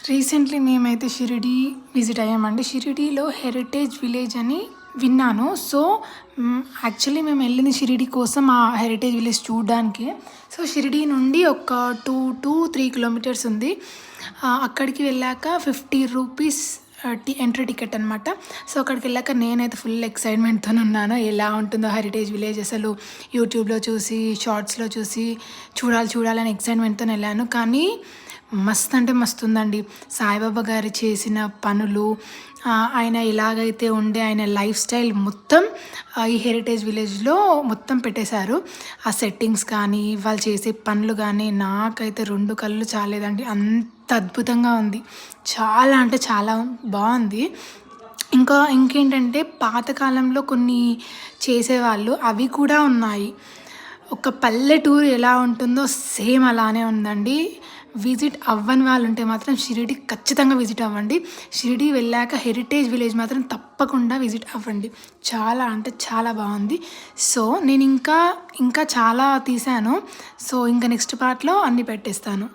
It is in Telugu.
రీసెంట్లీ మేమైతే షిరిడీ విజిట్ అయ్యామండి. షిరిడీలో హెరిటేజ్ విలేజ్ అని విన్నాను. సో, యాక్చువల్లీ మేము వెళ్ళింది షిరిడీ కోసం ఆ హెరిటేజ్ విలేజ్ చూడడానికి. సో, షిరిడీ నుండి ఒక 2-3 కిలోమీటర్స్ ఉంది. అక్కడికి వెళ్ళాక 50 రూపీస్ ఎంట్రీ టికెట్ అనమాట. సో, అక్కడికి వెళ్ళాక నేనైతే ఫుల్ ఎక్సైట్మెంట్‌తో ఉన్నాను. ఎలా ఉంటుందో హెరిటేజ్ విలేజ్ అసలు యూట్యూబ్‌లో చూసి, షార్ట్స్‌లో చూసి చూడాలని ఎక్సైట్మెంట్‌తోని వెళ్ళాను. కానీ మస్త్ అంటే మస్తు ఉందండి. సాయిబాబా గారు చేసిన పనులు, ఆయన ఎలాగైతే ఉండే ఆయన లైఫ్ స్టైల్ మొత్తం ఈ హెరిటేజ్ విలేజ్‌లో మొత్తం పెట్టేశారు. ఆ సెట్టింగ్స్ కానీ, వాళ్ళు చేసే పనులు కానీ నాకైతే 2 కళ్ళు చాలేదండి. అంత అద్భుతంగా ఉంది. చాలా అంటే చాలా బావుంది. ఇంకేంటంటే పాతకాలంలో కొన్ని చేసేవాళ్ళు అవి కూడా ఉన్నాయి. ఒక పల్లెటూరు ఎలా ఉంటుందో సేమ్ అలానే ఉందండి. విజిట్ అవ్వని వాళ్ళు ఉంటే మాత్రం షిరిడి ఖచ్చితంగా విజిట్ అవ్వండి. షిరిడి వెళ్ళాక హెరిటేజ్ విలేజ్ మాత్రం తప్పకుండా విజిట్ అవ్వండి. చాలా అంటే చాలా బాగుంది. సో నేను ఇంకా చాలా తీశాను. సో ఇంకా నెక్స్ట్ పార్ట్లో అన్నీ పెట్టేస్తాను.